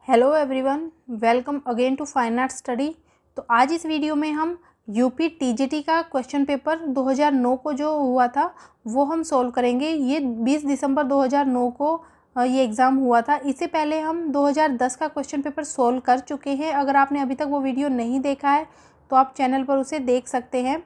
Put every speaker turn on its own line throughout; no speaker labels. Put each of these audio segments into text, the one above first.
Hello everyone, welcome again to fine art study. तो आज इस वीडियो में हम यूपी टीजीटी का क्वेश्चन पेपर 2009 को जो हुआ था वो हम सॉल्व करेंगे। ये 20 दिसंबर 2009 को ये एग्ज़ाम हुआ था। इससे पहले हम 2010 का क्वेश्चन पेपर सॉल्व कर चुके हैं। अगर आपने अभी तक वो वीडियो नहीं देखा है तो आप चैनल पर उसे देख सकते हैं।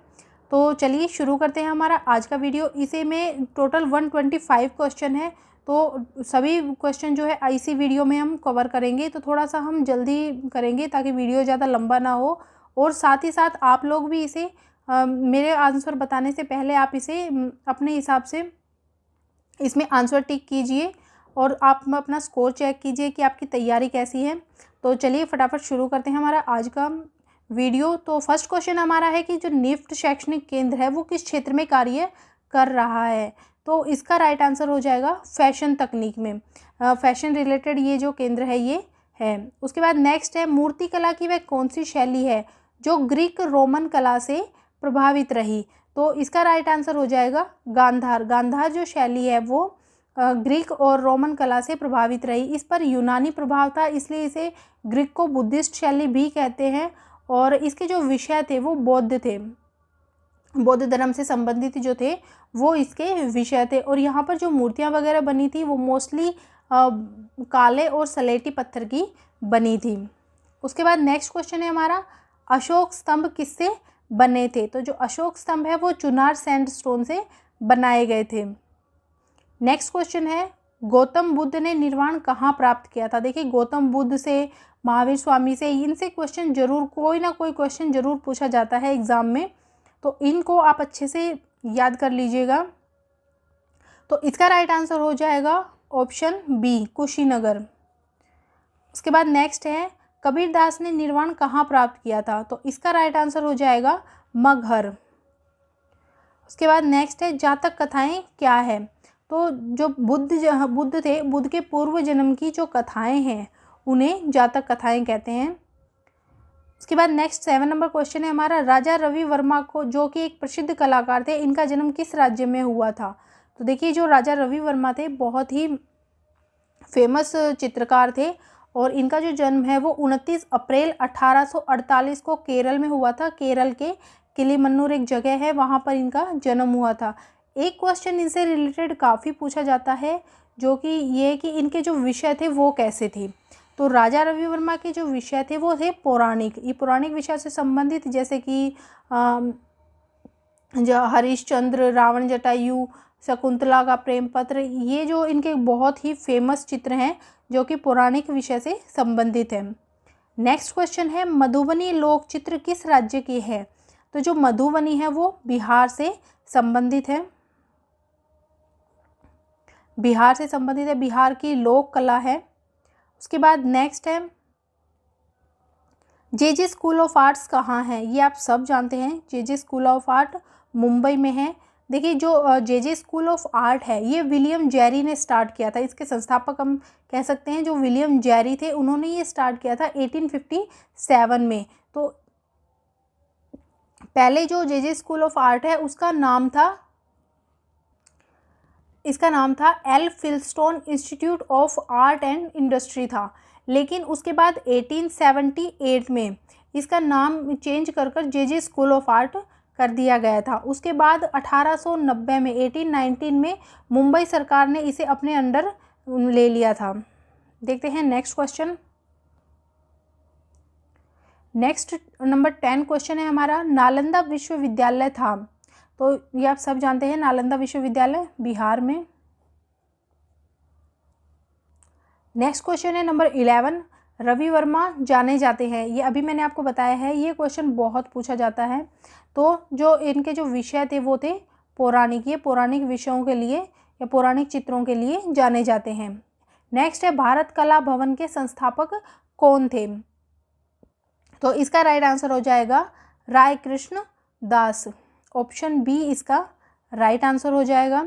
तो चलिए शुरू करते हैं हमारा आज का वीडियो। इसे में टोटल 125 क्वेश्चन है, तो सभी क्वेश्चन जो है इसी वीडियो में हम कवर करेंगे। तो थोड़ा सा हम जल्दी करेंगे ताकि वीडियो ज़्यादा लंबा ना हो, और साथ ही साथ आप लोग भी इसे मेरे आंसर बताने से पहले आप इसे अपने हिसाब से इसमें आंसर टिक कीजिए और आप अपना स्कोर चेक कीजिए कि आपकी तैयारी कैसी है। तो चलिए फटाफट शुरू करते हैं हमारा आज का वीडियो। तो फर्स्ट क्वेश्चन हमारा है कि जो निफ्ट शैक्षणिक केंद्र है वो किस क्षेत्र में कार्य कर रहा है। तो इसका राइट आंसर हो जाएगा फैशन तकनीक में। फैशन रिलेटेड ये जो केंद्र है ये है। उसके बाद नेक्स्ट है मूर्ति कला की वह कौन सी शैली है जो ग्रीक रोमन कला से प्रभावित रही। तो इसका राइट आंसर हो जाएगा गांधार। गांधार जो शैली है वो ग्रीक और रोमन कला से प्रभावित रही। इस पर यूनानी प्रभाव था, इसलिए इसे ग्रीक को बुद्धिस्ट शैली भी कहते हैं। और इसके जो विषय थे वो बौद्ध थे, बौद्ध धर्म से संबंधित जो थे वो इसके विषय थे। और यहाँ पर जो मूर्तियाँ वगैरह बनी थी वो मोस्टली काले और सलेटी पत्थर की बनी थी। उसके बाद नेक्स्ट क्वेश्चन है हमारा, अशोक स्तंभ किससे बने थे। तो जो अशोक स्तंभ है वो चुनार सैंडस्टोन से बनाए गए थे। नेक्स्ट क्वेश्चन है, गौतम बुद्ध ने निर्वाण कहाँ प्राप्त किया था। देखिए गौतम बुद्ध से, महावीर स्वामी से, इनसे क्वेश्चन जरूर, कोई ना कोई क्वेश्चन जरूर पूछा जाता है एग्जाम में, तो इनको आप अच्छे से याद कर लीजिएगा। तो इसका राइट आंसर हो जाएगा ऑप्शन बी, कुशीनगर। उसके बाद नेक्स्ट है, कबीरदास ने निर्वाण कहाँ प्राप्त किया था। तो इसका राइट आंसर हो जाएगा मगहर। उसके बाद नेक्स्ट है, जातक कथाएं क्या है। तो जो बुद्ध थे, बुद्ध के पूर्व जन्म की जो कथाएं हैं उन्हें जातक कथाएं कहते हैं। उसके बाद नेक्स्ट 7 नंबर क्वेश्चन है हमारा, राजा रवि वर्मा को, जो कि एक प्रसिद्ध कलाकार थे, इनका जन्म किस राज्य में हुआ था। तो देखिए जो राजा रवि वर्मा थे बहुत ही फेमस चित्रकार थे, और इनका जो जन्म है वो 29 अप्रैल 1848 को केरल में हुआ था। केरल के किलीमन्नूर एक जगह है, वहाँ पर इनका जन्म हुआ था। एक क्वेश्चन इनसे रिलेटेड काफ़ी पूछा जाता है, जो कि ये कि इनके जो विषय थे वो कैसे थे। तो राजा रवि वर्मा के जो विषय थे वो थे पौराणिक। ये पौराणिक विषय से संबंधित, जैसे कि जो हरिश्चंद्र, रावण जटायु, शकुंतला का प्रेम पत्र, ये जो इनके बहुत ही फेमस चित्र हैं जो कि पौराणिक विषय से संबंधित है। नेक्स्ट क्वेश्चन है, मधुबनी लोक चित्र किस राज्य की है। तो जो मधुबनी है वो बिहार से संबंधित है, बिहार से संबंधित है, बिहार की लोक कला है। उसके बाद नेक्स्ट है, जे स्कूल ऑफ आर्ट्स कहाँ है। ये आप सब जानते हैं, जे स्कूल ऑफ आर्ट मुंबई में है। देखिए जो जे स्कूल ऑफ आर्ट है ये विलियम जेरी ने स्टार्ट किया था। इसके संस्थापक हम कह सकते हैं जो विलियम जेरी थे, उन्होंने ये स्टार्ट किया था 1857 में। तो पहले जो जे स्कूल ऑफ आर्ट है उसका नाम था, इसका नाम था Elphinstone institute of art and industry था। लेकिन उसके बाद 1878 में इसका नाम चेंज कर जे स्कूल ऑफ आर्ट कर दिया गया था। उसके बाद 1890 में 1819 में मुंबई सरकार ने इसे अपने अंडर ले लिया था। देखते हैं next question. Next number 10 question है हमारा, नालंदा विश्वविद्यालय था। तो ये आप सब जानते हैं, नालंदा विश्वविद्यालय बिहार में। नेक्स्ट क्वेश्चन है नंबर 11, रवि वर्मा जाने जाते हैं। ये अभी मैंने आपको बताया है, ये क्वेश्चन बहुत पूछा जाता है। तो जो इनके जो विषय थे वो थे पौराणिक। ये पौराणिक विषयों के लिए या पौराणिक चित्रों के लिए जाने जाते हैं। नेक्स्ट है, भारत कला भवन के संस्थापक कौन थे। तो इसका राइट आंसर हो जाएगा राय कृष्ण दास। ऑप्शन बी इसका राइट आंसर हो जाएगा।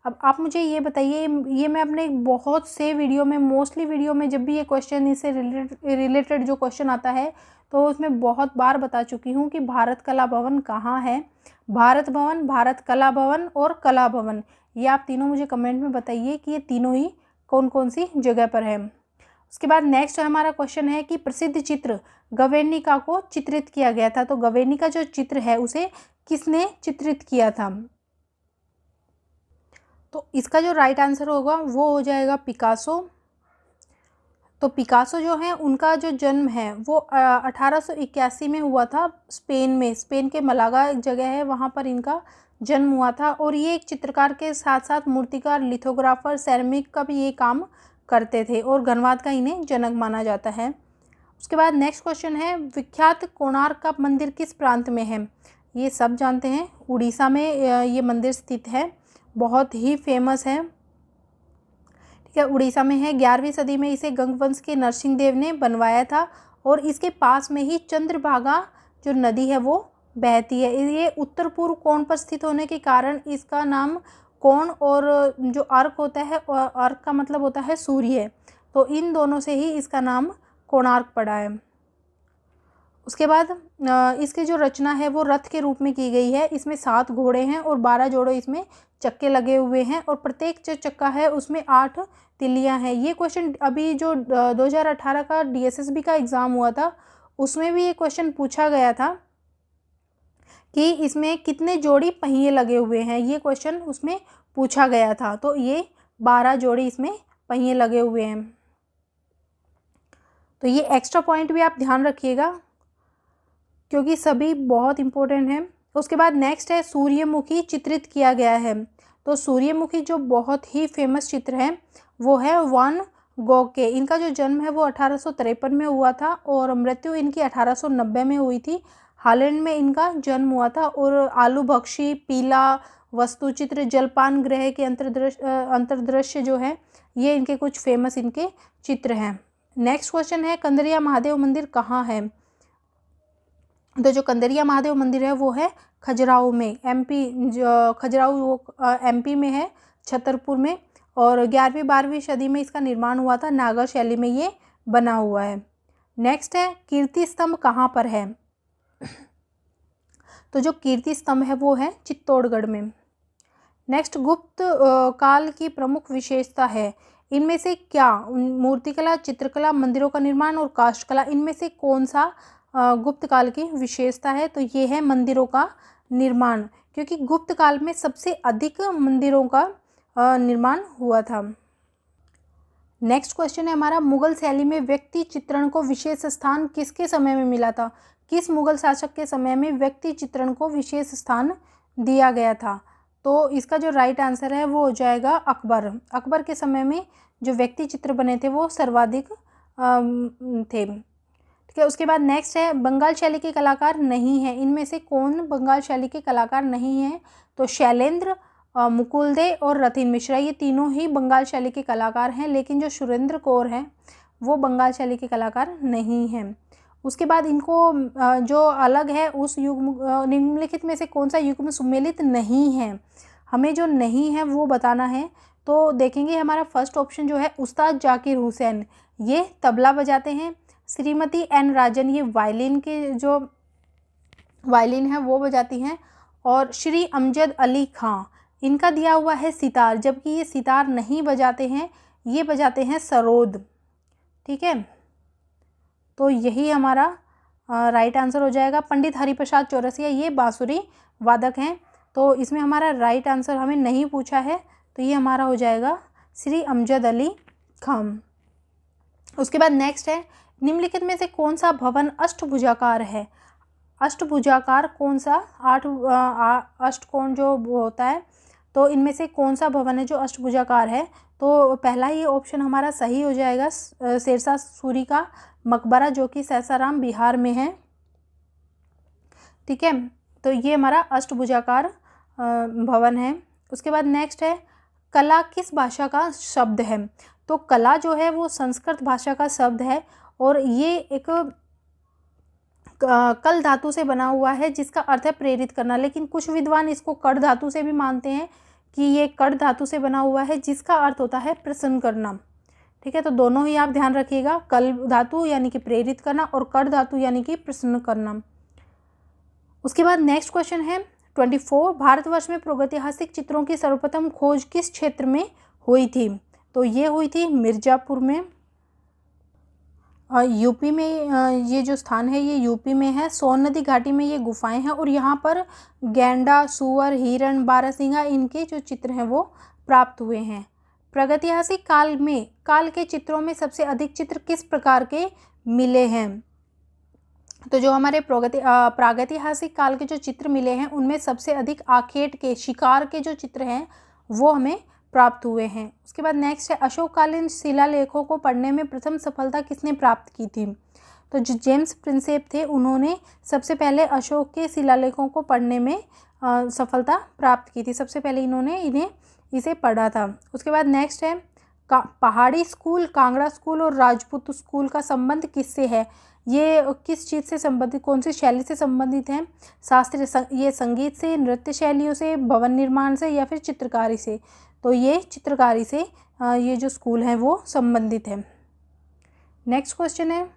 अब आप मुझे ये बताइए, ये मैं अपने बहुत से वीडियो में, मोस्टली वीडियो में जब भी ये क्वेश्चन, इससे रिलेटेड जो क्वेश्चन आता है तो उसमें बहुत बार बता चुकी हूँ कि भारत कला भवन कहाँ है। भारत भवन, भारत कला भवन और कला भवन, ये आप तीनों मुझे कमेंट में बताइए कि ये तीनों ही कौन कौन सी जगह पर है। उसके बाद नेक्स्ट हमारा क्वेश्चन है कि प्रसिद्ध चित्र गवेर्निका को चित्रित किया गया था। तो गवेर्निका जो चित्र है उसे किसने चित्रित किया था? तो इसका जो राइट आंसर होगा वो हो जाएगा पिकासो। तो पिकासो जो है उनका जो जन्म है वो 1881 में हुआ था स्पेन में। स्पेन के मलागा एक जगह है, वहाँ पर इनका जन्म हुआ था। और ये एक चित्रकार के साथ साथ मूर्तिकार, लिथोग्राफर, सेरेमिक का भी ये काम करते थे और घनवाद का इन्हें जनक माना जाता है। उसके बाद नेक्स्ट क्वेश्चन है, विख्यात कोणार्क का मंदिर किस प्रांत में है? ये सब जानते हैं, उड़ीसा में ये मंदिर स्थित है, बहुत ही फेमस है। ठीक है, उड़ीसा में है। 11वीं सदी में इसे गंगवंश के नरसिंह देव ने बनवाया था और इसके पास में ही चंद्रभागा जो नदी है वो बहती है। ये उत्तर पूर्व कोण पर स्थित होने के कारण इसका नाम कोण, और जो अर्क होता है, अर्क का मतलब होता है सूर्य, तो इन दोनों से ही इसका नाम कोणार्क पड़ा है। उसके बाद इसकी जो रचना है वो रथ के रूप में की गई है। इसमें 7 घोड़े हैं और 12 जोड़े इसमें चक्के लगे हुए हैं और प्रत्येक जो चक्का है उसमें 8 तिल्लियां हैं। ये क्वेश्चन अभी जो 2018 का DSSB का एग्ज़ाम हुआ था उसमें भी ये क्वेश्चन पूछा गया था कि इसमें कितने जोड़ी पहिए लगे हुए हैं, ये क्वेश्चन उसमें पूछा गया था। तो ये 12 जोड़ी इसमें पहिए लगे हुए हैं। तो ये एक्स्ट्रा पॉइंट भी आप ध्यान रखिएगा क्योंकि सभी बहुत इम्पोर्टेंट हैं। उसके बाद नेक्स्ट है, सूर्यमुखी चित्रित किया गया है। तो सूर्यमुखी जो बहुत ही फेमस चित्र है वो है वान गॉग के। इनका जो जन्म है वो 1853 में हुआ था और मृत्यु इनकी 1890 में हुई थी। हॉलैंड में इनका जन्म हुआ था। और आलू भक्षी, पीला वस्तुचित्र, जलपान ग्रह के अंतर्दृश्य जो है ये इनके कुछ फेमस इनके चित्र हैं। नेक्स्ट क्वेश्चन है, कंदरिया महादेव मंदिर कहाँ है? तो जो कंदरिया महादेव मंदिर है वो है खजुराहो में, MP, जो खजुराहो MP में है, छतरपुर में। और 11वीं-12वीं सदी में इसका निर्माण हुआ था, नागर शैली में ये बना हुआ है। नेक्स्ट है, कीर्ति स्तंभ कहाँ पर है? तो जो कीर्ति स्तंभ है वो है चित्तौड़गढ़ में। नेक्स्ट, गुप्त काल की प्रमुख विशेषता है। इनमें से क्या? मूर्तिकला, चित्रकला, मंदिरों का निर्माण और काष्ठकला, इनमें से कौन सा गुप्त काल की विशेषता है? तो ये है मंदिरों का निर्माण, क्योंकि गुप्त काल में सबसे अधिक मंदिरों का निर्माण हुआ था। नेक्स्ट क्वेश्चन है हमारा, मुगल शैली में व्यक्ति चित्रण को विशेष स्थान किसके समय में मिला था? किस मुगल शासक के समय में व्यक्ति चित्रण को विशेष स्थान दिया गया था? तो इसका जो राइट आंसर है वो हो जाएगा अकबर। अकबर के समय में जो व्यक्ति चित्र बने थे वो सर्वाधिक थे। ठीक है, उसके बाद नेक्स्ट है, बंगाल शैली के कलाकार नहीं है। इनमें से कौन बंगाल शैली के कलाकार नहीं है? तो शैलेंद्र, मुकुलदे और रतिन मिश्रा, ये तीनों ही बंगाल शैली के कलाकार हैं, लेकिन जो सुरेंद्र कौर हैं वो बंगाल शैली के कलाकार नहीं हैं। उसके बाद इनको जो अलग है उस युग निम्नलिखित में से कौन सा युग में सुमेलित नहीं है? हमें जो नहीं है वो बताना है। तो देखेंगे हमारा फर्स्ट ऑप्शन जो है उस्ताद जाकिर हुसैन, ये तबला बजाते हैं। श्रीमती N राजन, ये वायलिन के जो वायलिन है वो बजाती हैं। और श्री अमजद अली खां, इनका दिया हुआ है सितार, जबकि ये सितार नहीं बजाते हैं, ये बजाते हैं सरोद। ठीक है, तो यही हमारा राइट आंसर हो जाएगा। पंडित हरिप्रसाद चौरसिया, ये बांसुरी वादक हैं। तो इसमें हमारा राइट आंसर हमें नहीं पूछा है, तो ये हमारा हो जाएगा श्री अमजद अली खान। उसके बाद नेक्स्ट है, निम्नलिखित में से कौन सा भवन अष्टभुजाकार है? अष्टभुजाकार कौन सा? अष्टकोण जो होता है, तो इनमें से कौन सा भवन है जो अष्टभुजाकार है? तो पहला ही ऑप्शन हमारा सही हो जाएगा, शेरशाह सूरी का मकबरा, जो कि सासाराम बिहार में है। ठीक है, तो ये हमारा अष्टभुजाकार भवन है। उसके बाद नेक्स्ट है, कला किस भाषा का शब्द है? तो कला जो है वो संस्कृत भाषा का शब्द है और ये एक कल धातु से बना हुआ है जिसका अर्थ है प्रेरित करना, लेकिन कुछ विद्वान इसको कड़ धातु से भी मानते हैं कि ये कड़ धातु से बना हुआ है जिसका अर्थ होता है प्रसन्न करना। ठीक है, तो दोनों ही आप ध्यान रखिएगा, कल धातु यानी कि प्रेरित करना और कड़ धातु यानी कि प्रसन्न करना। उसके बाद नेक्स्ट क्वेश्चन है 24, भारतवर्ष में प्रागैतिहासिक चित्रों की सर्वप्रथम खोज किस क्षेत्र में हुई थी? तो ये हुई थी मिर्ज़ापुर में। यूपी में ये जो स्थान है ये यूपी में है। सोन नदी घाटी में ये गुफाएं हैं और यहाँ पर गैंडा, सूअर, हिरण, बारहसिंगा इनके जो चित्र हैं वो प्राप्त हुए हैं। प्रागैतिहासिक काल के चित्रों में सबसे अधिक चित्र किस प्रकार के मिले हैं? तो जो हमारे प्रागैतिहासिक काल के जो चित्र मिले हैं उनमें सबसे अधिक आखेट के, शिकार के जो चित्र हैं वो हमें प्राप्त हुए हैं। उसके बाद नेक्स्ट है, अशोककालीन शिलालेखों को पढ़ने में प्रथम सफलता किसने प्राप्त की थी? तो जो जेम्स प्रिंसेप थे उन्होंने सबसे पहले अशोक के शिलालेखों को पढ़ने में सफलता प्राप्त की थी। सबसे पहले इन्हें इसे पढ़ा था। उसके बाद नेक्स्ट है, पहाड़ी स्कूल, कांगड़ा स्कूल और राजपूत स्कूल का संबंध किससे है? ये किस चीज़ से संबंधित, कौन सी शैली से संबंधित है? ये संगीत से, नृत्य शैलियों से, भवन निर्माण से या फिर चित्रकारी से? तो ये चित्रकारी से ये जो स्कूल हैं वो संबंधित है। नेक्स्ट क्वेश्चन है,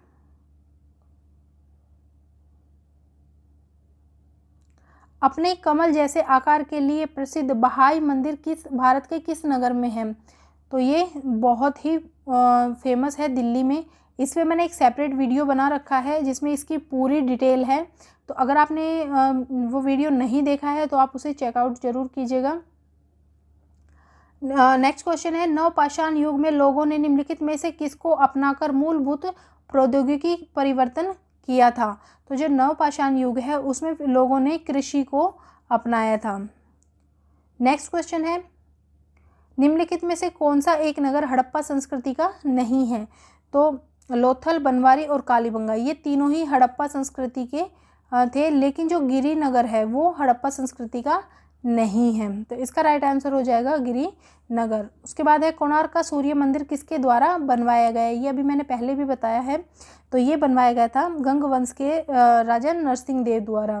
अपने कमल जैसे आकार के लिए प्रसिद्ध बहाई मंदिर भारत के किस नगर में है? तो ये बहुत ही फेमस है दिल्ली में। इसमें मैंने एक सेपरेट वीडियो बना रखा है जिसमें इसकी पूरी डिटेल है। तो अगर आपने वो वीडियो नहीं देखा है तो आप उसे चेकआउट जरूर कीजिएगा। नेक्स्ट क्वेश्चन है, नवपाषाण युग में लोगों ने निम्नलिखित में से किसको अपनाकर मूलभूत प्रौद्योगिकी परिवर्तन किया था? तो जो नवपाषाण युग है उसमें लोगों ने कृषि को अपनाया था। नेक्स्ट क्वेश्चन है, निम्नलिखित में से कौन सा एक नगर हड़प्पा संस्कृति का नहीं है? तो लोथल, बनवारी और कालीबंगा ये तीनों ही हड़प्पा संस्कृति के थे, लेकिन जो गिरी नगर है वो हड़प्पा संस्कृति का नहीं है। तो इसका राइट आंसर हो जाएगा गिरी नगर। उसके बाद है, कोणार्क का सूर्य मंदिर किसके द्वारा बनवाया गया है? ये अभी मैंने पहले भी बताया है। तो ये बनवाया गया था गंग वंश के राजा नरसिंह देव द्वारा।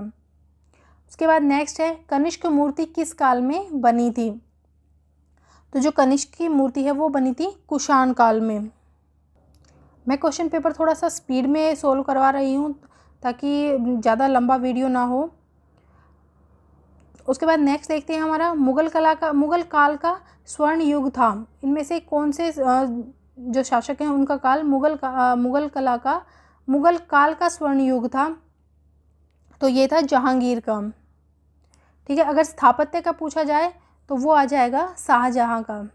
उसके बाद नेक्स्ट है, कनिष्क मूर्ति किस काल में बनी थी? तो जो कनिष्क की मूर्ति है वो बनी थी कुषाण काल में। मैं क्वेश्चन पेपर थोड़ा सा स्पीड में सोल्व करवा रही हूँ ताकि ज़्यादा लंबा वीडियो ना हो। उसके बाद नेक्स्ट देखते हैं, हमारा मुगल काल का स्वर्ण युग था। इनमें से कौन से जो शासक हैं उनका काल मुगल काल का स्वर्ण युग था? तो ये था जहांगीर का। ठीक है, अगर स्थापत्य का पूछा जाए तो वो आ जाएगा शाहजहां का।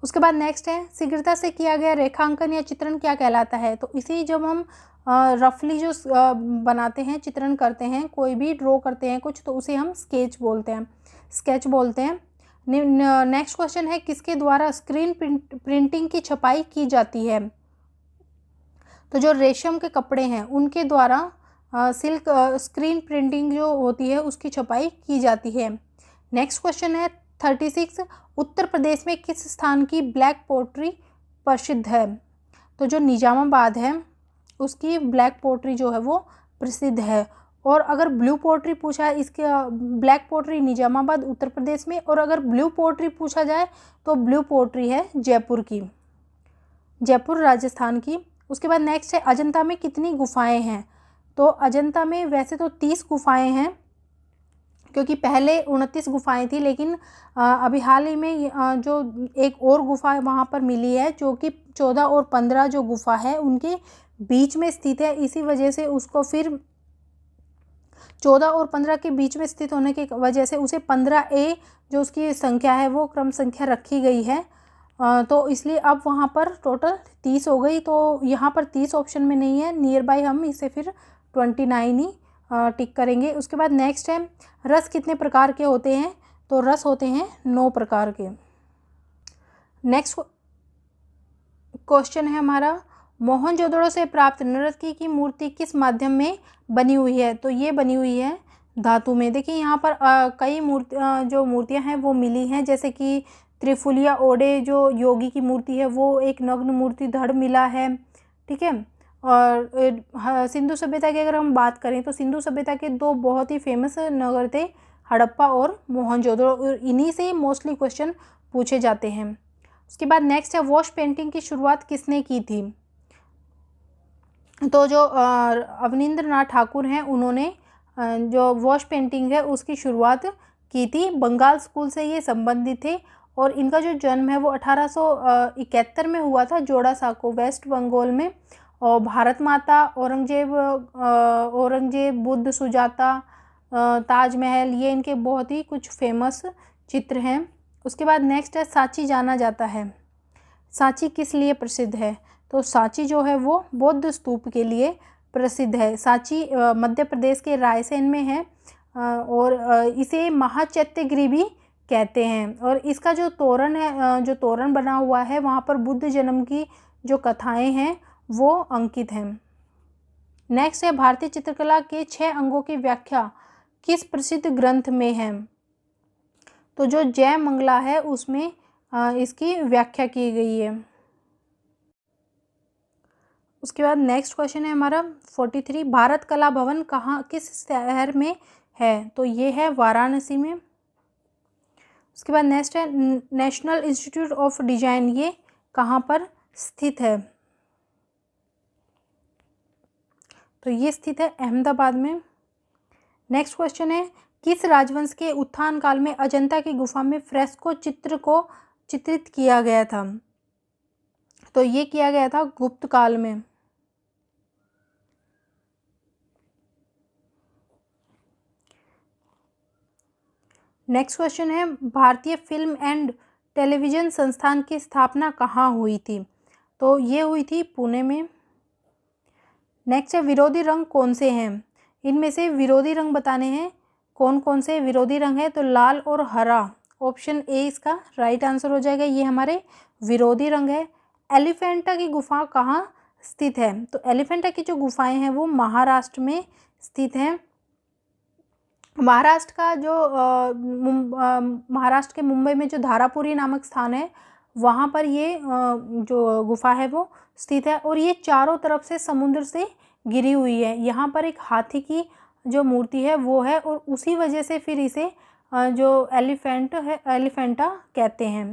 उसके बाद नेक्स्ट है, शीघ्रता से किया गया रेखांकन या चित्रण क्या कहलाता है? तो इसी जब हम रफली जो बनाते हैं, चित्रण करते हैं, कोई भी ड्रॉ करते हैं कुछ, तो उसे हम स्केच बोलते हैं। नेक्स्ट क्वेश्चन है, किसके द्वारा स्क्रीन प्रिंटिंग की छपाई की जाती है? तो जो रेशम के कपड़े हैं उनके द्वारा सिल्क स्क्रीन प्रिंटिंग जो होती है उसकी छपाई की जाती है। नेक्स्ट क्वेश्चन है 36, उत्तर प्रदेश में किस स्थान की ब्लैक पोट्री प्रसिद्ध है? तो जो निजामाबाद है उसकी ब्लैक पोट्री जो है वो प्रसिद्ध है। और अगर ब्लू पोट्री पूछा है, इसका ब्लैक पोट्री निजामाबाद उत्तर प्रदेश में, और अगर ब्लू पोट्री पूछा जाए तो ब्लू पोट्री है जयपुर राजस्थान की। उसके बाद नेक्स्ट है, अजंता में कितनी गुफाएं हैं? तो अजंता में वैसे तो 30 गुफाएं हैं, क्योंकि पहले 29 गुफाएं थी, लेकिन अभी हाल ही में जो एक और गुफा वहाँ पर मिली है जो कि 14 और 15 जो गुफा है उनके बीच में स्थित है। इसी वजह से उसको फिर 14 और 15 के बीच में स्थित होने की वजह से उसे 15A जो उसकी संख्या है वो क्रम संख्या रखी गई है। तो इसलिए अब वहाँ पर टोटल 30 हो गई। तो यहाँ पर 30 ऑप्शन में नहीं है, नियर बाय हम इसे फिर 29 ही टिक करेंगे। उसके बाद नेक्स्ट है, रस कितने प्रकार के होते हैं? तो रस होते हैं 9 प्रकार के। नेक्स्ट क्वेश्चन है हमारा, मोहनजोदड़ो से प्राप्त नर्तकी की मूर्ति किस माध्यम में बनी हुई है? तो ये बनी हुई है धातु में। देखिए यहाँ पर कई मूर्तियाँ हैं वो मिली हैं, जैसे कि त्रिफुलिया ओडे जो योगी की मूर्ति है वो एक नग्न मूर्ति धड़ मिला है। ठीक है, और सिंधु सभ्यता की अगर हम बात करें तो सिंधु सभ्यता के 2 बहुत ही फेमस नगर थे, हड़प्पा और मोहनजोदड़ो, और इन्हीं से मोस्टली क्वेश्चन पूछे जाते हैं। उसके बाद नेक्स्ट है, वॉश पेंटिंग की शुरुआत किसने की थी? तो जो अवनींद्र नाथ ठाकुर हैं उन्होंने जो वॉश पेंटिंग है उसकी शुरुआत की थी। बंगाल स्कूल से ये संबंधित थे और इनका जो जन्म है वो 1871 में हुआ था जोड़ासांको वेस्ट बंगाल में। और भारत माता, औरंगजेब, बुद्ध, सुजाता, ताजमहल, ये इनके बहुत ही कुछ फेमस चित्र हैं। उसके बाद नेक्स्ट है सांची जाना जाता है। सांची किस लिए प्रसिद्ध है? तो सांची जो है वो बौद्ध स्तूप के लिए प्रसिद्ध है। सांची मध्य प्रदेश के रायसेन में है और इसे महाचैत्यगिरी भी कहते हैं। और इसका जो तोरण है, जो तोरण बना हुआ है, वहाँ पर बुद्ध जन्म की जो कथाएं हैं वो अंकित हैं। नेक्स्ट है भारतीय चित्रकला के 6 अंगों की व्याख्या किस प्रसिद्ध ग्रंथ में है? तो जो जय मंगला है उसमें इसकी व्याख्या की गई है। उसके बाद नेक्स्ट क्वेश्चन है हमारा 43, भारत कला भवन कहाँ, किस शहर में है? तो ये है वाराणसी में। उसके बाद नेक्स्ट है नेशनल इंस्टीट्यूट ऑफ डिजाइन, ये कहाँ पर स्थित है? तो ये स्थित है अहमदाबाद में। नेक्स्ट क्वेश्चन है किस राजवंश के उत्थान काल में अजंता की गुफा में फ्रेस्को चित्र को चित्रित किया गया था? तो ये किया गया था गुप्त काल में। नेक्स्ट क्वेश्चन है भारतीय फिल्म एंड टेलीविज़न संस्थान की स्थापना कहाँ हुई थी? तो ये हुई थी पुणे में। नेक्स्ट है विरोधी रंग कौन से हैं? इनमें से विरोधी रंग बताने हैं, कौन कौन से विरोधी रंग है? तो लाल और हरा, ऑप्शन ए इसका राइट आंसर हो जाएगा। ये हमारे विरोधी रंग है। एलिफेंटा की गुफा कहाँ स्थित है? तो एलिफेंटा की जो गुफाएं हैं वो महाराष्ट्र में स्थित हैं। महाराष्ट्र का जो महाराष्ट्र के मुंबई में जो धारापुरी नामक स्थान है वहाँ पर ये जो गुफा है वो स्थित है। और ये चारों तरफ से समुद्र से घिरी हुई है। यहाँ पर एक हाथी की जो मूर्ति है वो है और उसी वजह से फिर इसे जो एलिफेंटा कहते हैं।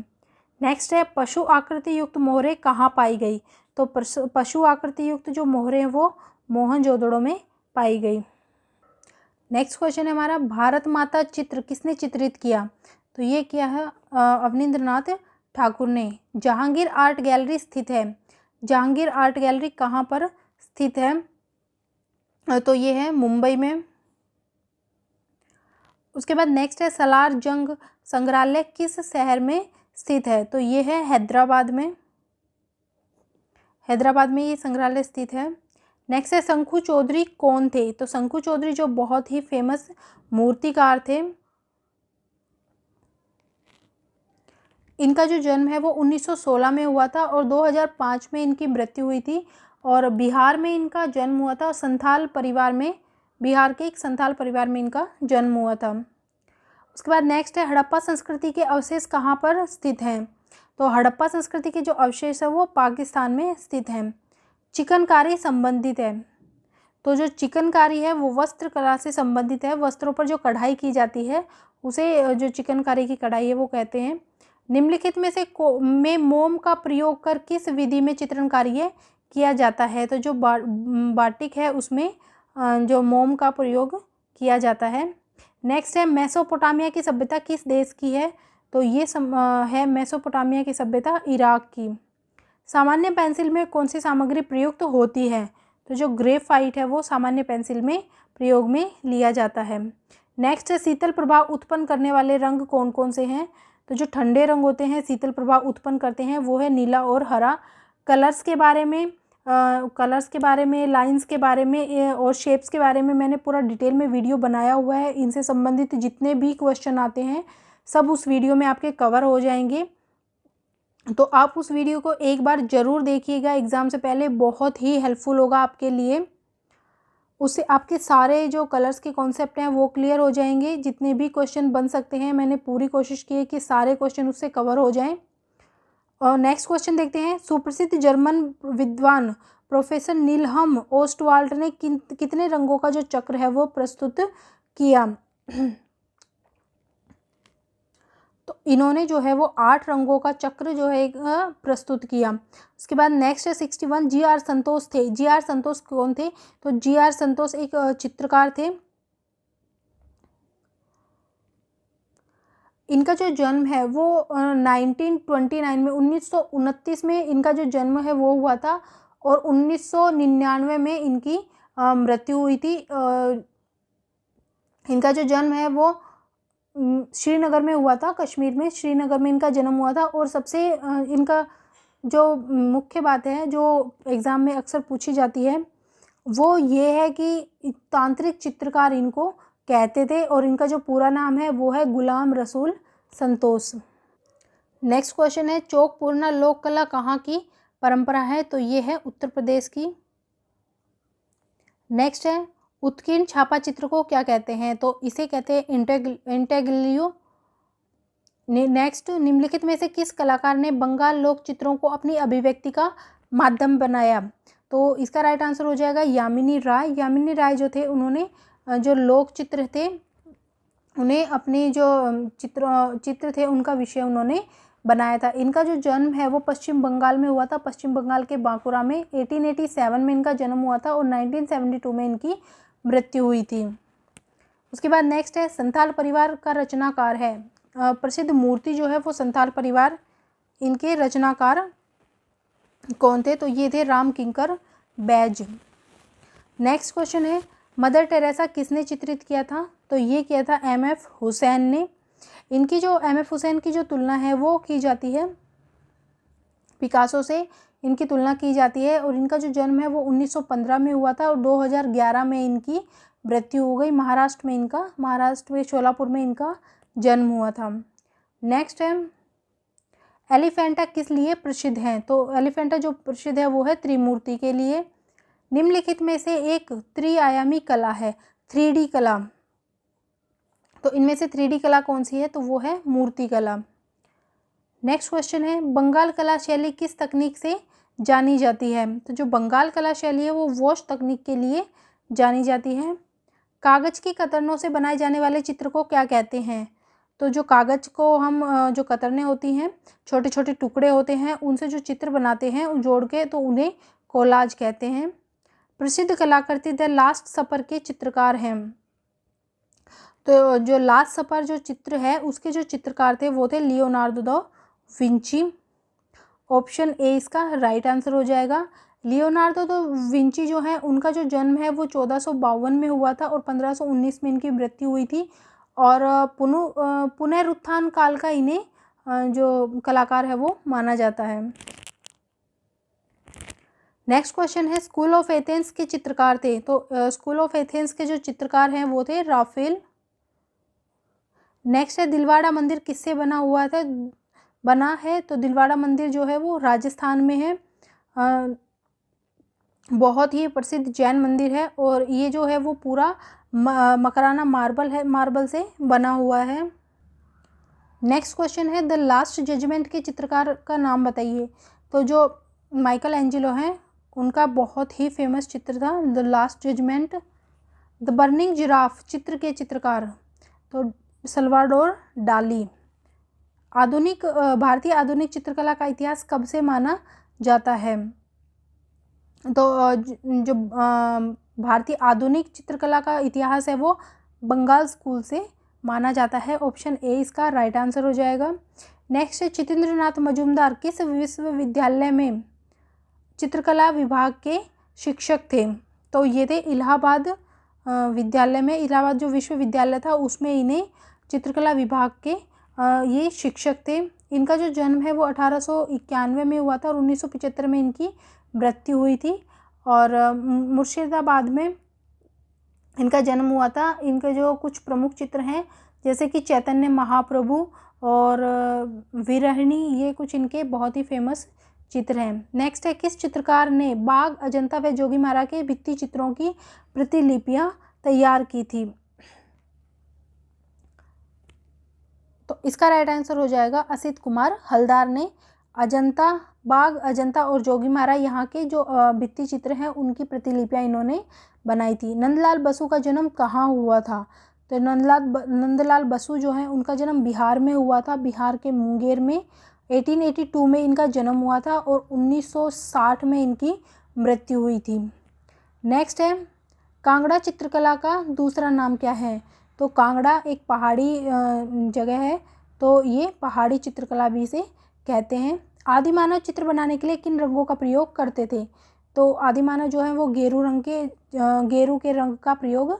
नेक्स्ट है पशु आकृति युक्त मोहरें कहाँ पाई गई? तो पशु आकृति युक्त जो मोहरें हैं वो मोहनजोदड़ो में पाई गई। नेक्स्ट क्वेश्चन है हमारा भारत माता चित्र किसने चित्रित किया? तो ये किया है अवनींद्रनाथ ठाकुर ने। जहांगीर आर्ट गैलरी स्थित है। जहांगीर आर्ट गैलरी कहाँ पर स्थित है? तो ये है मुंबई में। उसके बाद नेक्स्ट है सलार जंग संग्रहालय किस शहर में स्थित है? तो ये है हैदराबाद में। हैदराबाद में ये संग्रहालय स्थित है। नेक्स्ट है शंकु चौधरी कौन थे? तो शंकु चौधरी जो बहुत ही फेमस मूर्तिकार थे। इनका जो जन्म है वो 1916 में हुआ था और 2005 में इनकी मृत्यु हुई थी। और बिहार में इनका जन्म हुआ था, संथाल परिवार में, बिहार के एक संथाल परिवार में इनका जन्म हुआ था। उसके बाद नेक्स्ट है हड़प्पा संस्कृति के अवशेष कहाँ पर स्थित हैं? तो हड़प्पा संस्कृति के जो अवशेष है वो पाकिस्तान में स्थित हैं। चिकनकारी संबंधित है। तो जो चिकनकारी है वो वस्त्र कला से संबंधित है। वस्त्रों पर जो कढ़ाई की जाती है उसे जो चिकनकारी की कढ़ाई है वो कहते हैं। निम्नलिखित में से में मोम का प्रयोग कर किस विधि में चित्रण कार्य किया जाता है? तो जो बाटिक है उसमें जो मोम का प्रयोग किया जाता है। नेक्स्ट है मेसोपोटामिया की सभ्यता किस देश की है? तो ये है मेसोपोटामिया की सभ्यता इराक की। सामान्य पेंसिल में कौन सी सामग्री प्रयुक्त होती है? तो जो ग्रेफाइट है वो सामान्य पेंसिल में प्रयोग में लिया जाता है। नेक्स्ट है शीतल प्रभाव उत्पन्न करने वाले रंग कौन कौन से हैं? तो जो ठंडे रंग होते हैं शीतल प्रभाव उत्पन्न करते हैं वो है नीला और हरा। कलर्स के बारे में, लाइंस के बारे में और शेप्स के बारे में मैंने पूरा डिटेल में वीडियो बनाया हुआ है। इनसे संबंधित जितने भी क्वेश्चन आते हैं सब उस वीडियो में आपके कवर हो जाएंगे। तो आप उस वीडियो को एक बार ज़रूर देखिएगा, एग्ज़ाम से पहले बहुत ही हेल्पफुल होगा आपके लिए। उससे आपके सारे जो कलर्स के कॉन्सेप्ट हैं वो क्लियर हो जाएंगे। जितने भी क्वेश्चन बन सकते हैं मैंने पूरी कोशिश की है कि सारे क्वेश्चन उससे कवर हो जाएं। और नेक्स्ट क्वेश्चन देखते हैं। सुप्रसिद्ध जर्मन विद्वान प्रोफेसर नीलहम ओस्टवाल्ड ने कितने रंगों का जो चक्र है वो प्रस्तुत किया? तो इन्होंने जो है वो 8 रंगों का चक्र जो है प्रस्तुत किया। उसके बाद नेक्स्ट है 61 जी.आर. संतोष थे। जी.आर. संतोष कौन थे? तो जी.आर. संतोष एक चित्रकार थे। इनका जो जन्म है वो 1929 में 1929 में इनका जो जन्म है वो हुआ था और 1999 में इनकी मृत्यु हुई थी। इनका जो जन्म है वो श्रीनगर में हुआ था, कश्मीर में श्रीनगर में इनका जन्म हुआ था। और सबसे इनका जो मुख्य बात है जो एग्ज़ाम में अक्सर पूछी जाती है वो ये है कि तांत्रिक चित्रकार इनको कहते थे और इनका जो पूरा नाम है वो है गुलाम रसूल संतोष। नेक्स्ट क्वेश्चन है चौक पूर्णा लोक कला कहाँ की परंपरा है? तो ये है उत्तर प्रदेश की। नेक्स्ट है उत्कीर्ण छापा चित्र को क्या कहते हैं? तो इसे कहते हैं इंटेग्लियो। नेक्स्ट निम्नलिखित में से किस कलाकार ने बंगाल लोक चित्रों को अपनी अभिव्यक्ति का माध्यम बनाया? तो इसका राइट आंसर हो जाएगा यामिनी राय। यामिनी राय जो थे उन्होंने जो लोक चित्र थे उन्हें अपने जो चित्र थे उनका विषय उन्होंने बनाया था। इनका जो जन्म है वो पश्चिम बंगाल में हुआ था, पश्चिम बंगाल के बांकुरा में 1887 में इनका जन्म हुआ था और 1972 में इनकी मृत्यु हुई थी। उसके बाद नेक्स्ट है संथाल परिवार का रचनाकार है। प्रसिद्ध मूर्ति जो है वो संथाल परिवार, इनके रचनाकार कौन थे? तो ये थे राम किंकर बैज। नेक्स्ट क्वेश्चन है मदर टेरेसा किसने चित्रित किया था? तो ये किया था एम.एफ. हुसैन ने। इनकी जो एम.एफ. हुसैन की जो तुलना है वो की जाती है पिकासो से, इनकी तुलना की जाती है। और इनका जो जन्म है वो 1915 में हुआ था और 2011 में इनकी मृत्यु हो गई। महाराष्ट्र में शोलापुर में इनका जन्म हुआ था। नेक्स्ट है एलिफेंटा किस लिए प्रसिद्ध है? तो एलिफेंटा जो प्रसिद्ध है वो है त्रिमूर्ति के लिए। निम्नलिखित में से एक त्रिआयामी कला है, 3D कला। तो इनमें से 3D कला कौन सी है? तो वो है मूर्ति कला। नेक्स्ट क्वेश्चन है बंगाल कला शैली किस तकनीक से जानी जाती है? तो जो बंगाल कला शैली है वो वॉश तकनीक के लिए जानी जाती है। कागज की कतरनों से बनाए जाने वाले चित्र को क्या कहते हैं? तो जो कागज को हम जो कतरनें होती हैं, छोटे छोटे टुकड़े होते हैं, उनसे जो चित्र बनाते हैं जोड़ के, तो उन्हें कोलाज कहते हैं। प्रसिद्ध कलाकृति द लास्ट सपर के चित्रकार हैं। तो जो लास्ट सपर जो चित्र है उसके जो चित्रकार थे वो थे Leonardo da Vinci. Option A इसका राइट आंसर हो जाएगा। लियोनार्दो दा विंची जो है उनका जो जन्म है वो 1452 में हुआ था और 1519 में इनकी मृत्यु हुई थी। और पुनरुत्थान काल का इन्हें जो कलाकार है वो माना जाता है। नेक्स्ट क्वेश्चन है स्कूल ऑफ एथेंस के चित्रकार थे। तो स्कूल ऑफ एथेंस के जो चित्रकार हैं वो थे राफेल। नेक्स्ट है दिलवाड़ा मंदिर किससे बना है? तो दिलवाड़ा मंदिर जो है वो राजस्थान में है। बहुत ही प्रसिद्ध जैन मंदिर है और ये जो है वो पूरा मकराना मार्बल से बना हुआ है। नेक्स्ट क्वेश्चन है द लास्ट जजमेंट के चित्रकार का नाम बताइए। तो जो माइकल एंजेलो हैं उनका बहुत ही फेमस चित्र था the last judgement. The burning giraffe चित्र के चित्रकार तो सल्वाडोर डाली। भारतीय आधुनिक चित्रकला का इतिहास कब से माना जाता है? तो जो भारतीय आधुनिक चित्रकला का इतिहास है वो बंगाल स्कूल से माना जाता है। ऑप्शन ए इसका राइट आंसर हो जाएगा। नेक्स्ट है जितेंद्रनाथ मजूमदार किस विश्वविद्यालय में चित्रकला विभाग के शिक्षक थे? तो ये थे इलाहाबाद विद्यालय में, इलाहाबाद जो विश्वविद्यालय था उसमें इन्हें चित्रकला विभाग के ये शिक्षक थे। इनका जो जन्म है वो 1891 में हुआ था और 1975 में इनकी मृत्यु हुई थी। और मुर्शिदाबाद में इनका जन्म हुआ था। इनके जो कुछ प्रमुख चित्र हैं जैसे कि चैतन्य महाप्रभु और विरहिणी, ये कुछ इनके बहुत ही फेमस चित्र हैं। नेक्स्ट है किस चित्रकार ने बाघ, अजंता व जोगीमारा के भित्ति चित्रों की प्रतिलिपियां तैयार की थी? तो इसका राइट आंसर हो जाएगा असित कुमार हलदार ने। बाघ, अजंता और जोगीमारा यहाँ के जो भित्ति चित्र हैं उनकी प्रतिलिपियां इन्होंने बनाई थी। नंदलाल बसु का जन्म कहाँ हुआ था? तो नंदलाल बसु जो है उनका जन्म बिहार में हुआ था, बिहार के मुंगेर में। 1882 में इनका जन्म हुआ था और 1960 में इनकी मृत्यु हुई थी। नेक्स्ट है कांगड़ा चित्रकला का दूसरा नाम क्या है? तो कांगड़ा एक पहाड़ी जगह है, तो ये पहाड़ी चित्रकला भी इसे कहते हैं। आदिमानव चित्र बनाने के लिए किन रंगों का प्रयोग करते थे? तो आदिमानव जो है वो गेरू के रंग का प्रयोग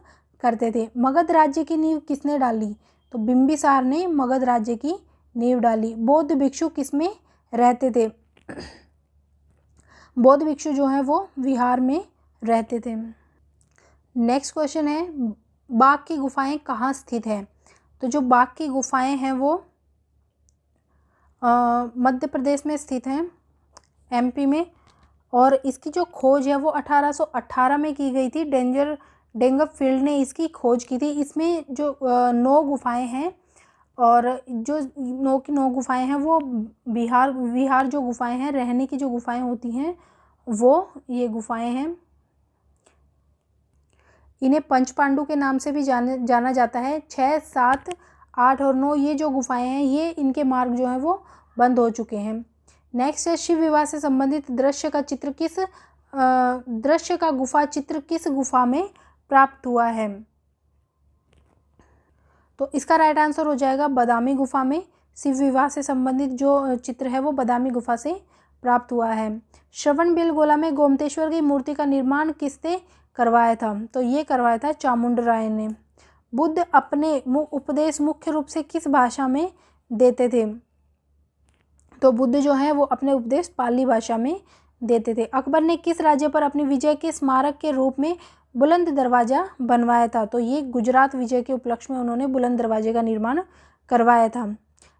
करते थे। मगध राज्य की नींव किसने डाली? तो बिंबिसार ने मगध राज्य की नींव डाली। बौद्ध भिक्षु किसमें रहते थे? बौद्ध भिक्षु जो है वो विहार में रहते थे। नेक्स्ट क्वेश्चन है, बाघ की गुफाएं कहाँ स्थित है? तो जो बाघ की गुफाएं हैं वो मध्य प्रदेश में स्थित हैं, एमपी में। और इसकी जो खोज है वो 1818 में की गई थी। डेंगरफील्ड ने इसकी खोज की थी। इसमें जो 9 गुफाएं हैं और जो 9 गुफाएं हैं वो विहार जो गुफाएं हैं, रहने की जो गुफाएं होती हैं वो ये गुफाएं हैं। इन्हें पंच पांडु के नाम से भी जाना जाता है। 6, 7, 8 और 9 ये जो गुफाएं हैं ये इनके मार्ग जो हैं वो बंद हो चुके हैं। नेक्स्ट है, शिव विवाह से संबंधित दृश्य का गुफा चित्र किस गुफा में प्राप्त हुआ है? तो इसका राइट आंसर हो जाएगा बादामी गुफा में। शिव विवाह से संबंधित जो चित्र है वो बादामी गुफा से प्राप्त हुआ है। श्रवणबेलगोला में गोमतेश्वर की मूर्ति का निर्माण किसने करवाया था? तो ये करवाया था चामुंडराय ने। बुद्ध अपने उपदेश मुख्य रूप से किस भाषा में देते थे? तो बुद्ध जो है वो अपने उपदेश पाली भाषा में देते थे। अकबर ने किस राज्य पर अपनी विजय के स्मारक के रूप में बुलंद दरवाज़ा बनवाया था? तो ये गुजरात विजय के उपलक्ष्य में उन्होंने बुलंद दरवाजे का निर्माण करवाया था।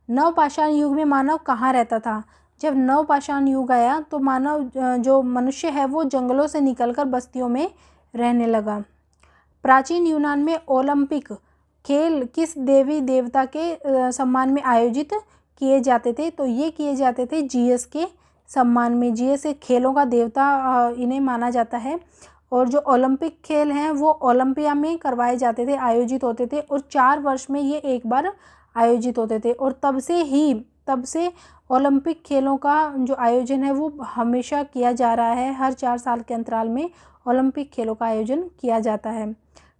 नवपाषाण युग में मानव कहाँ रहता था? जब नवपाषाण युग आया तो मानव जो मनुष्य है वो जंगलों से निकलकर बस्तियों में रहने लगा। प्राचीन यूनान में ओलंपिक खेल किस देवी देवता के सम्मान में आयोजित किए जाते थे? तो ये किए जाते थे जीएस के सम्मान में। जीएस खेलों का देवता इन्हें माना जाता है। और जो ओलंपिक खेल हैं वो ओलंपिया में करवाए जाते थे, आयोजित होते थे। और 4 वर्ष में ये एक बार आयोजित होते थे। और तब से ओलंपिक खेलों का जो आयोजन है वो हमेशा किया जा रहा है। हर 4 साल के अंतराल में ओलंपिक खेलों का आयोजन किया जाता है।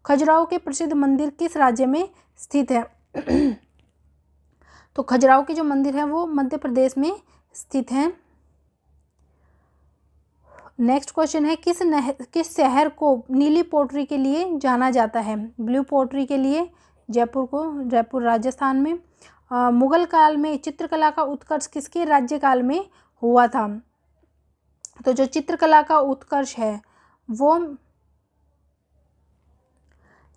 खजुराहो के प्रसिद्ध मंदिर किस राज्य में स्थित है? तो खजुराहो के जो मंदिर है वो मध्य प्रदेश में स्थित हैं। नेक्स्ट क्वेश्चन है, किस शहर को नीली पोटरी के लिए जाना जाता है? ब्लू पोटरी के लिए जयपुर राजस्थान में। मुगल काल में चित्रकला का उत्कर्ष किसके राज्यकाल में हुआ था? तो जो चित्रकला का उत्कर्ष है वो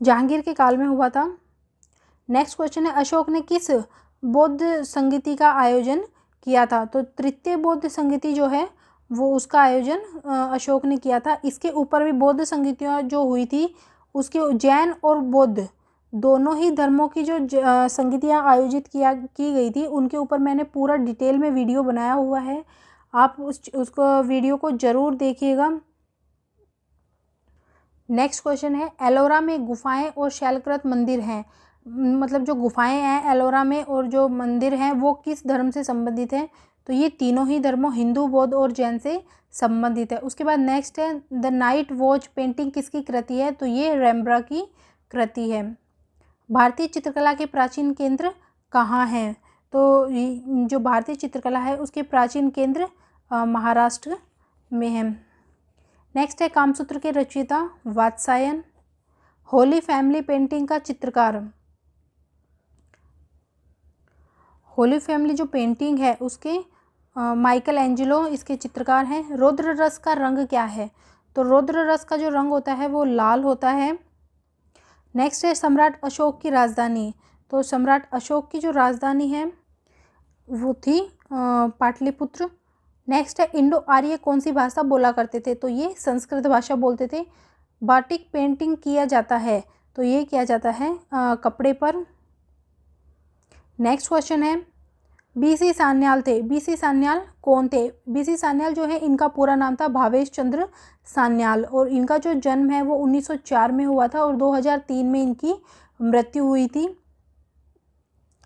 जहांगीर के काल में हुआ था। नेक्स्ट क्वेश्चन है, अशोक ने किस बौद्ध संगीति का आयोजन किया था? तो तृतीय बौद्ध संगीति जो है वो उसका आयोजन अशोक ने किया था। इसके ऊपर भी बौद्ध संगीतियाँ जो हुई थी उसके जैन और बौद्ध दोनों ही धर्मों की जो संगीतियाँ आयोजित की गई थी उनके ऊपर मैंने पूरा डिटेल में वीडियो बनाया हुआ है। आप उसको वीडियो को ज़रूर देखिएगा। नेक्स्ट क्वेश्चन है, एलोरा में गुफाएं और शैलकृत मंदिर हैं। मतलब जो गुफाएं हैं एलोरा में और जो मंदिर हैं वो किस धर्म से संबंधित हैं? तो ये तीनों ही धर्मों हिंदू, बौद्ध और जैन से संबंधित है। उसके बाद नेक्स्ट है, द नाइट वॉच पेंटिंग किसकी कृति है? तो ये रेम्ब्रा की कृति है। भारतीय चित्रकला के प्राचीन केंद्र कहाँ हैं? तो जो भारतीय चित्रकला है उसके प्राचीन केंद्र महाराष्ट्र में है। नेक्स्ट है, कामसूत्र के रचयिता वात्स्यायन। होली फैमिली पेंटिंग का चित्रकार, होली फैमिली जो पेंटिंग है उसके माइकल एंजेलो इसके चित्रकार हैं। रौद्र रस का रंग क्या है? तो रौद्र रस का जो रंग होता है वो लाल होता है। नेक्स्ट है, सम्राट अशोक की राजधानी। तो सम्राट अशोक की जो राजधानी है वो थी पाटलिपुत्र। नेक्स्ट है, इंडो आर्य कौन सी भाषा बोला करते थे? तो ये संस्कृत भाषा बोलते थे। बाटिक पेंटिंग किया जाता है तो ये किया जाता है कपड़े पर। नेक्स्ट क्वेश्चन है, बीसी सान्याल थे। बीसी सान्याल कौन थे? बीसी सान्याल जो है इनका पूरा नाम था भावेश चंद्र सान्याल और इनका जो जन्म है वो 1904 में हुआ था और 2003 में इनकी मृत्यु हुई थी।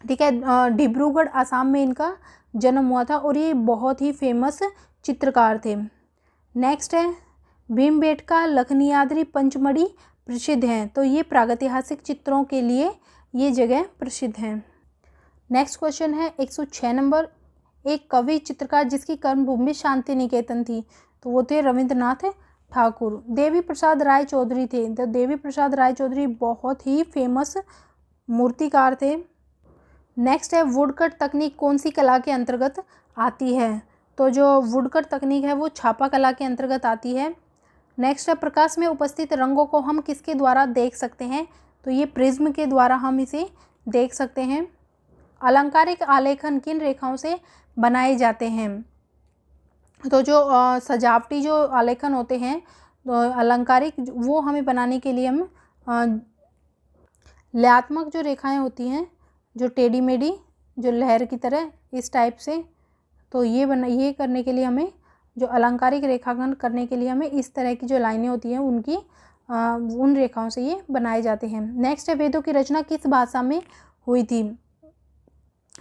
ठीक है, डिब्रूगढ़ आसाम में इनका जन्म हुआ था और ये बहुत ही फेमस चित्रकार थे। नेक्स्ट है, भीमबेटका लखनियाद्रि पंचमढ़ी प्रसिद्ध हैं। तो ये प्रागैतिहासिक चित्रों के लिए ये जगह प्रसिद्ध हैं। नेक्स्ट क्वेश्चन है 106 नंबर, एक कवि चित्रकार जिसकी कर्मभूमि शांति निकेतन थी, तो वो थे रविंद्रनाथ ठाकुर। देवी प्रसाद राय चौधरी थे, तो देवी प्रसाद राय चौधरी बहुत ही फेमस मूर्तिकार थे। नेक्स्ट है वुडकट तकनीक कौन सी कला के अंतर्गत आती है, तो जो वुडकट तकनीक है वो छापा कला के अंतर्गत आती है। नेक्स्ट है प्रकाश में उपस्थित रंगों को हम किसके द्वारा देख सकते हैं, तो ये प्रिज्म के द्वारा हम इसे देख सकते हैं। अलंकारिक आलेखन किन रेखाओं से बनाए जाते हैं, तो जो सजावटी जो आलेखन होते हैं तो अलंकारिक वो हमें बनाने के लिए हम लयात्मक जो रेखाएं होती हैं, जो टेढ़ी मेढ़ी जो लहर की तरह इस टाइप से, तो ये करने के लिए हमें जो अलंकारिक रेखांकन करने के लिए हमें इस तरह की जो लाइनें होती हैं उनकी उन रेखाओं से ये बनाए जाते हैं। नेक्स्ट है वेदों की रचना किस भाषा में हुई थी,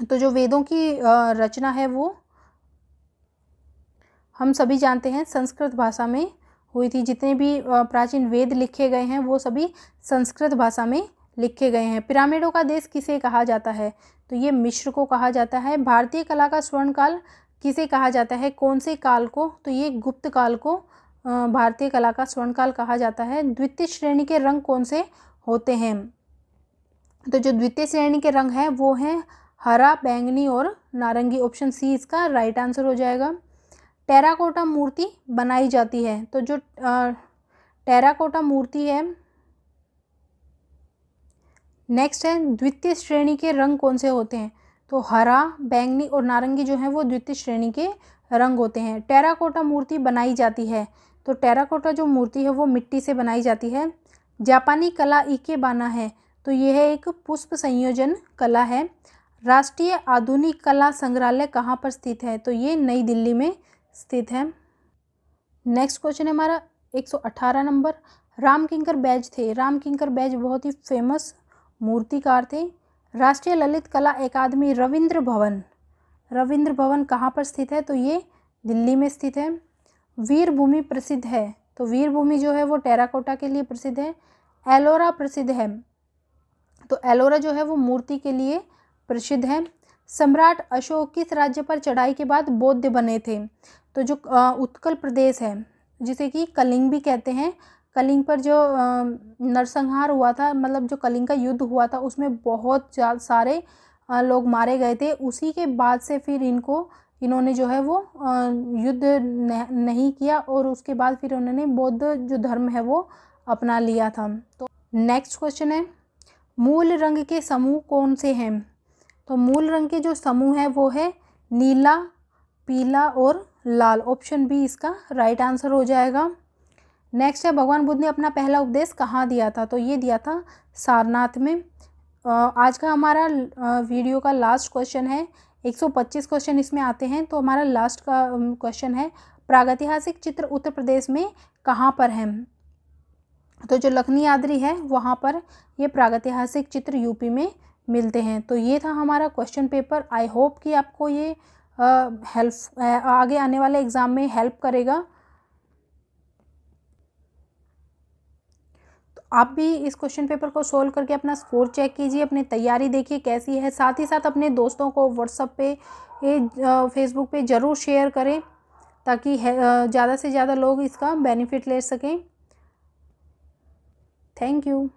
तो जो वेदों की रचना है वो हम सभी जानते हैं संस्कृत भाषा में हुई थी। जितने भी प्राचीन वेद लिखे गए हैं वो सभी संस्कृत भाषा में लिखे गए हैं। पिरामिडों का देश किसे कहा जाता है, तो ये मिस्र को कहा जाता है। भारतीय कला का स्वर्ण काल किसे कहा जाता है, कौन से काल को, तो ये गुप्त काल को भारतीय कला का स्वर्ण काल कहा जाता है। द्वितीय श्रेणी के रंग कौन से होते हैं, तो जो द्वितीय श्रेणी के रंग हैं वो हैं हरा, बैंगनी और नारंगी। ऑप्शन सी इसका राइट आंसर हो जाएगा। टेराकोटा मूर्ति बनाई जाती है, तो जो टेराकोटा मूर्ति है, नेक्स्ट है द्वितीय श्रेणी के रंग कौन से होते हैं, तो हरा, बैंगनी और नारंगी जो है वो द्वितीय श्रेणी के रंग होते हैं। टेराकोटा मूर्ति बनाई जाती है, तो टेराकोटा जो मूर्ति है वो मिट्टी से बनाई जाती है। जापानी कला इकेबाना है, तो यह है एक पुष्प संयोजन कला है। राष्ट्रीय आधुनिक कला संग्रहालय कहाँ पर स्थित है, तो ये नई दिल्ली में स्थित है। नेक्स्ट क्वेश्चन है हमारा 118 नंबर, रामकिंकर बैज थे। रामकिंकर बैज बहुत ही फेमस मूर्तिकार थे। राष्ट्रीय ललित कला अकादमी रविंद्र भवन कहाँ पर स्थित है, तो ये दिल्ली में स्थित है। वीरभूमि प्रसिद्ध है, तो वीरभूमि जो है वो टेराकोटा के लिए प्रसिद्ध है। एलोरा प्रसिद्ध है, तो एलोरा जो है वो मूर्ति के लिए प्रसिद्ध है। सम्राट अशोक किस राज्य पर चढ़ाई के बाद बौद्ध बने थे, तो जो उत्कल प्रदेश है जिसे कि कलिंग भी कहते हैं, कलिंग पर जो नरसंहार हुआ था, मतलब जो कलिंग का युद्ध हुआ था उसमें बहुत सारे लोग मारे गए थे। उसी के बाद से फिर इन्होंने जो है वो युद्ध नहीं किया और उसके बाद फिर उन्होंने बौद्ध जो धर्म है वो अपना लिया था। तो नेक्स्ट क्वेश्चन है मूल रंग के समूह कौन से हैं, तो मूल रंग के जो समूह है वो है नीला, पीला और लाल। ऑप्शन बी इसका राइट आंसर हो जाएगा। नेक्स्ट है भगवान बुद्ध ने अपना पहला उपदेश कहाँ दिया था, तो ये दिया था सारनाथ में। आज का हमारा वीडियो का लास्ट क्वेश्चन है, 125 क्वेश्चन इसमें आते हैं, तो हमारा लास्ट का क्वेश्चन है प्रागैतिहासिक चित्र उत्तर प्रदेश में कहाँ पर है, तो जो लखनी आदरी है वहाँ पर ये प्रागैतिहासिक चित्र यूपी में मिलते हैं। तो ये था हमारा क्वेश्चन पेपर। आई होप कि आपको ये आगे आने वाले एग्ज़ाम में हेल्प करेगा। तो आप भी इस क्वेश्चन पेपर को सोल्व करके अपना स्कोर चेक कीजिए, अपनी तैयारी देखिए कैसी है। साथ ही साथ अपने दोस्तों को व्हाट्सएप पे, फेसबुक पे ज़रूर शेयर करें ताकि ज़्यादा से ज़्यादा लोग इसका बेनिफिट ले सकें। Thank you.